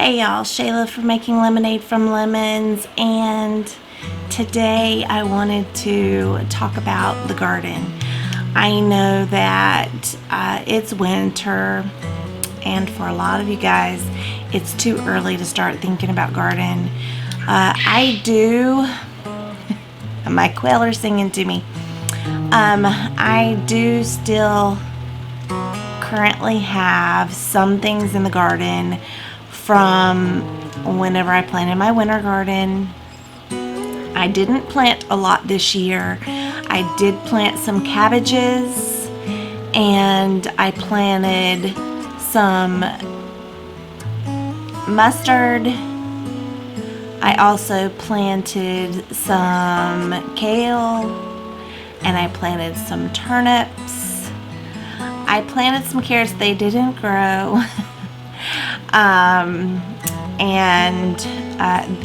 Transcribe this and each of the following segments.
Hey y'all, Shayla from Making Lemonade from Lemons, and today I wanted to talk about the garden. I know that it's winter, and for a lot of you guys it's too early to start thinking about garden. I do, my quail are singing to me. I do still currently have some things in the garden from whenever I planted my winter garden. I didn't plant a lot this year. I did plant some cabbages, and I planted some mustard. I also planted some kale, and I planted some turnips. I planted some carrots. They didn't grow.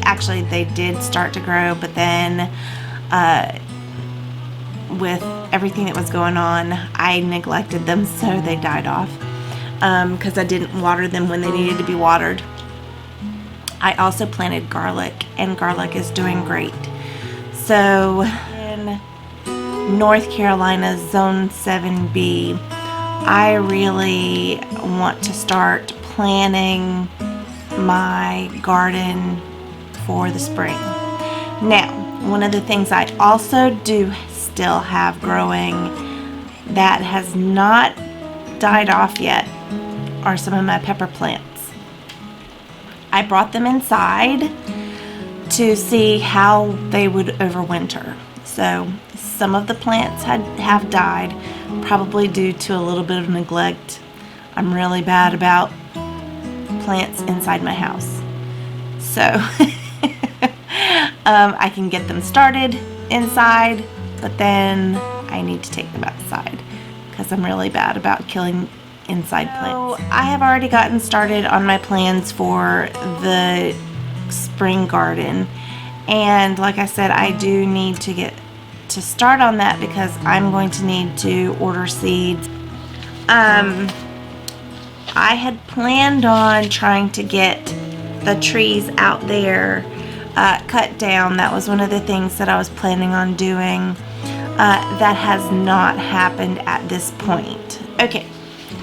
Actually they did start to grow, but then with everything that was going on, I neglected them, so they died off because I didn't water them when they needed to be watered. I also planted garlic, and garlic is doing great. So in North Carolina, Zone 7B, I really want to start planning my garden for the spring. Now, one of the things I also do still have growing that has not died off yet are some of my pepper plants. I brought them inside to see how they would overwinter. So some of the plants have died, probably due to a little bit of neglect. I'm really bad about plants inside my house, so I can get them started inside, but then I need to take them outside because I'm really bad about killing inside plants. So I have already gotten started on my plans for the spring garden, and like I said, I do need to get to start on that because I'm going to need to order seeds. I had planned on trying to get the trees out there cut down. That was one of the things that I was planning on doing. That has not happened at this point. Okay,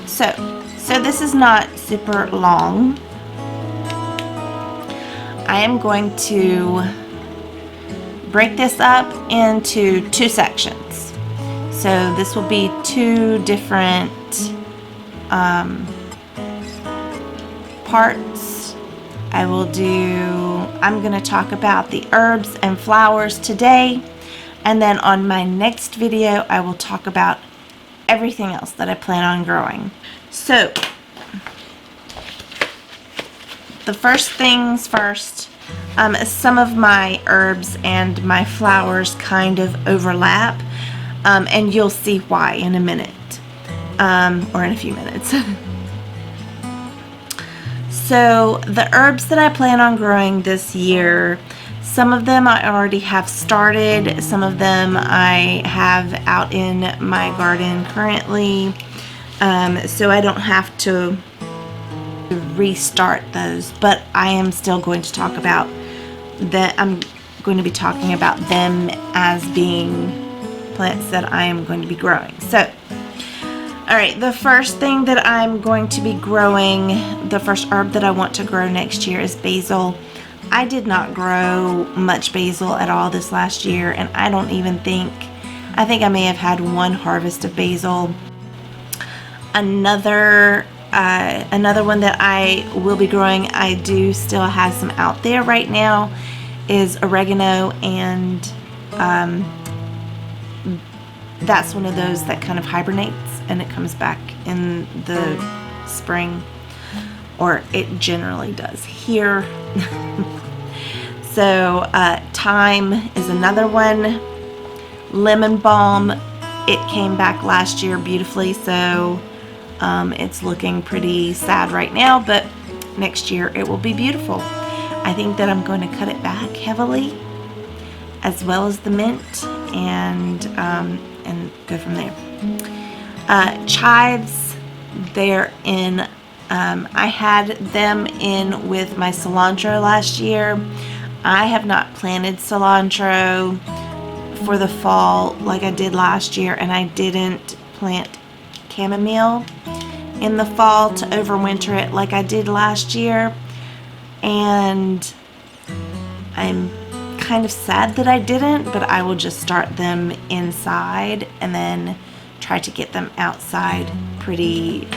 so this is not super long. I am going to break this up into two sections. So this will be two different parts. I'm going to talk about the herbs and flowers today, and then on my next video I will talk about everything else that I plan on growing. So the first things first, some of my herbs and my flowers kind of overlap, and you'll see why in a minute, or in a few minutes. So the herbs that I plan on growing this year, some of them I already have started, some of them I have out in my garden currently, so I don't have to restart those, but I am still going to talk about that. I'm going to be talking about them as being plants that I am going to be growing. So alright, the first thing that I'm going to be growing, the first herb that I want to grow next year is basil. I did not grow much basil at all this last year, and I don't even think, I think I may have had one harvest of basil. Another one that I will be growing, I do still have some out there right now, is oregano, and that's one of those that kind of hibernates and it comes back in the spring, or it generally does here. So thyme is another one. Lemon balm, it came back last year beautifully, so it's looking pretty sad right now, but next year it will be beautiful. I think that I'm going to cut it back heavily, as well as the mint, and go from there. Chives, they're in I had them in with my cilantro last year. I have not planted cilantro for the fall like I did last year, and I didn't plant chamomile in the fall to overwinter it like I did last year, and I'm kind of sad that I didn't, but I will just start them inside and then try to get them outside pretty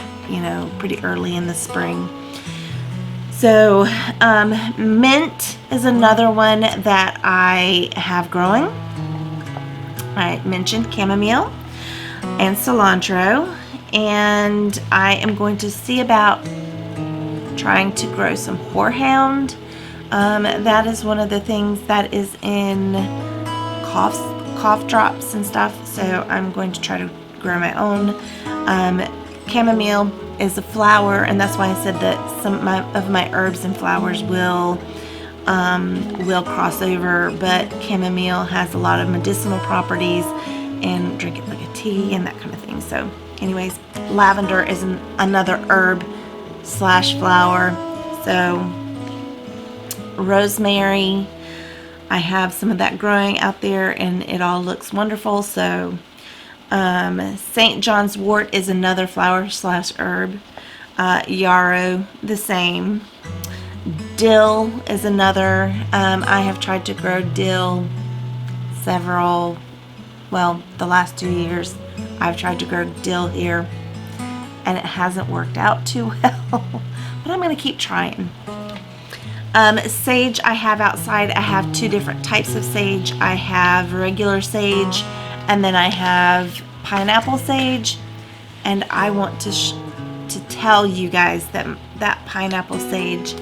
early in the spring. So mint is another one that I have growing. I mentioned chamomile and cilantro, and I am going to see about trying to grow some horehound. That is one of the things that is in cough drops and stuff, so I'm going to try to grow my own. Chamomile is a flower, and that's why I said that some of my herbs and flowers will cross over, but chamomile has a lot of medicinal properties, and drink it like a tea and that kind of thing. So anyways, lavender is another herb / flower. So rosemary, I have some of that growing out there, and it all looks wonderful. So St. John's wort is another flower / herb. Yarrow, the same. Dill is another. I have tried to grow dill the last 2 years I've tried to grow dill here, and it hasn't worked out too well, but I'm going to keep trying. Sage I have outside. I have 2 different types of sage. I have regular sage, and then I have pineapple sage, and I want to tell you guys that pineapple sage,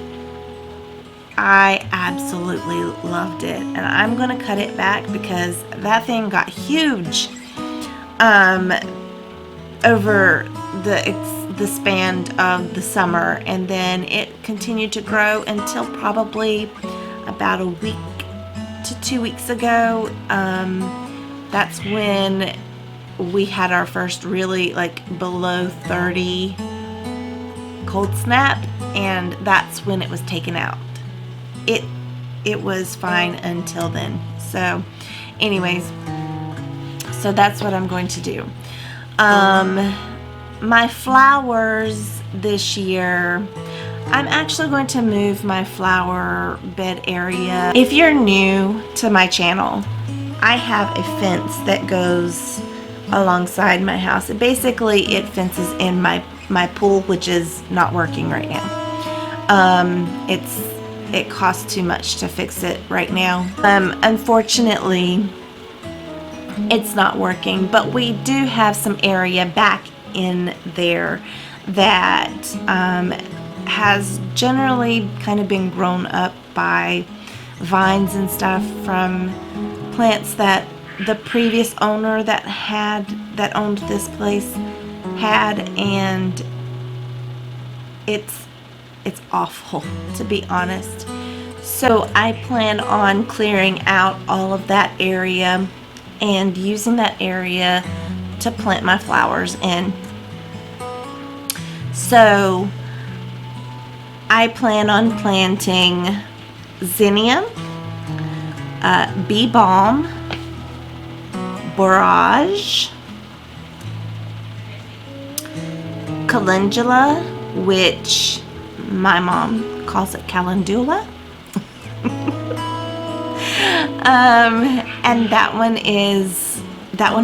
I absolutely loved it, and I'm gonna cut it back because that thing got huge over the span of the summer, and then it continued to grow until probably about a week to 2 weeks ago. That's when we had our first really below 30 cold snap, and that's when it was taken out. It was fine until then. So anyways, so that's what I'm going to do. My flowers this year, I'm actually going to move my flower bed area. If you're new to my channel, I have a fence that goes alongside my house. Basically, it fences in my pool, which is not working right now. It costs too much to fix it right now. Unfortunately, it's not working, but we do have some area back in there that has generally kind of been grown up by vines and stuff from plants that the previous owner that owned this place had, and it's awful, to be honest. So I plan on clearing out all of that area and using that area to plant my flowers in. So I plan on planting zinnia, bee balm, borage, calendula, which my mom calls it calendula. And that one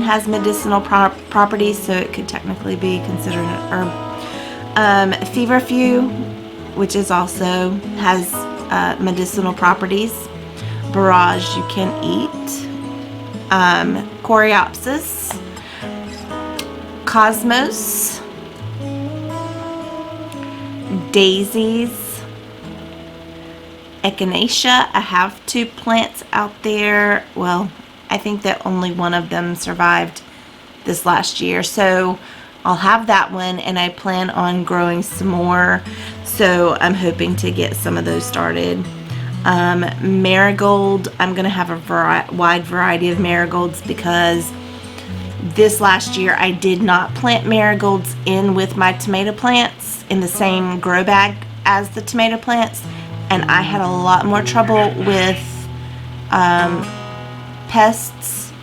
has medicinal properties, so it could technically be considered an herb. Feverfew, which is also has medicinal properties. Borage you can eat. Coreopsis, cosmos, daisies, echinacea. I have 2 plants out there. Well, I think that only one of them survived this last year, so I'll have that one, and I plan on growing some more, so I'm hoping to get some of those started. Marigold, I'm going to have a wide variety of marigolds because this last year I did not plant marigolds in with my tomato plants in the same grow bag as the tomato plants, and I had a lot more trouble with pests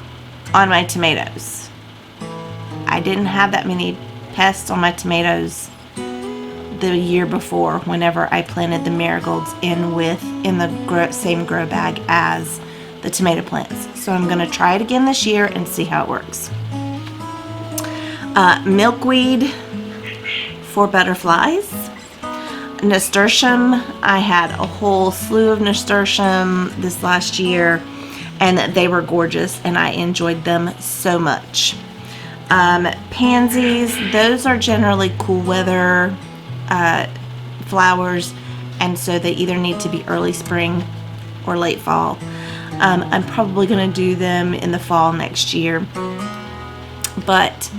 on my tomatoes. I didn't have that many pests on my tomatoes the year before whenever I planted the marigolds in the same grow bag as the tomato plants. So I'm going to try it again this year and see how it works. Milkweed for butterflies. Nasturtium, I had a whole slew of nasturtium this last year, and they were gorgeous and I enjoyed them so much. Pansies, those are generally cool weather flowers, and so they either need to be early spring or late fall. I'm probably going to do them in the fall next year, but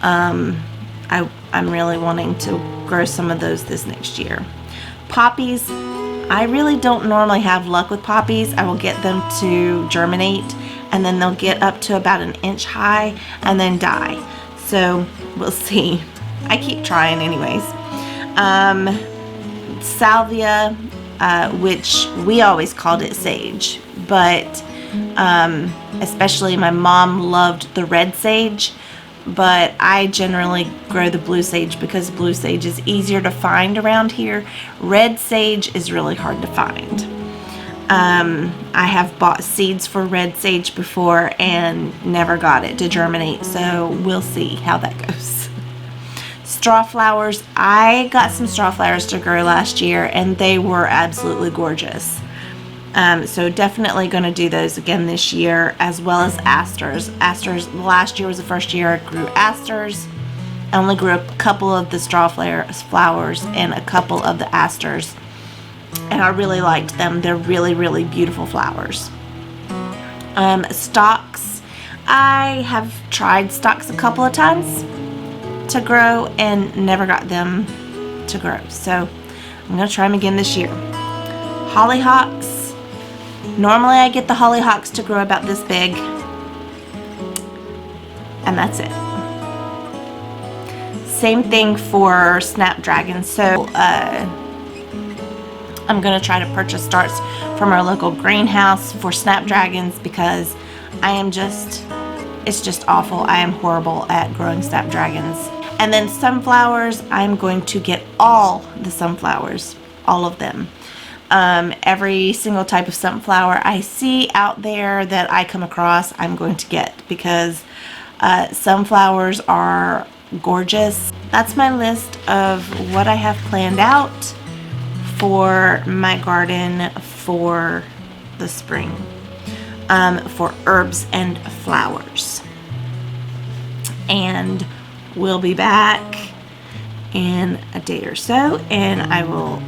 I'm really wanting to grow some of those this next year. Poppies, I really don't normally have luck with poppies. I will get them to germinate, and then they'll get up to about an inch high and then die. So we'll see. I keep trying anyways. Salvia, which we always called it sage, but especially my mom loved the red sage, but I generally grow the blue sage because blue sage is easier to find around here. Red sage is really hard to find. I have bought seeds for red sage before and never got it to germinate, so we'll see how that goes. Straw flowers, I got some straw flowers to grow last year and they were absolutely gorgeous. So definitely going to do those again this year, as well as asters. Asters, last year was the first year I grew asters. I only grew a couple of the straw flowers and a couple of the asters, and I really liked them. They're really, really beautiful flowers. Stalks, I have tried stalks a couple of times to grow and never got them to grow, so I'm going to try them again this year. Hollyhocks, normally I get the hollyhocks to grow about this big, and that's it. Same thing for snapdragons. So I'm going to try to purchase starts from our local greenhouse for snapdragons because it's just awful. I am horrible at growing snapdragons. And then sunflowers, I'm going to get all the sunflowers, all of them. Every single type of sunflower I see out there that I come across, I'm going to get, because sunflowers are gorgeous. That's my list of what I have planned out for my garden for the spring, for herbs and flowers. And we'll be back in a day or so, and I will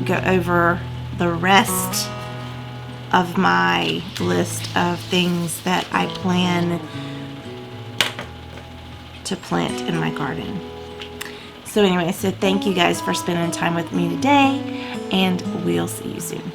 go over the rest of my list of things that I plan to plant in my garden. So anyway, so thank you guys for spending time with me today, and we'll see you soon.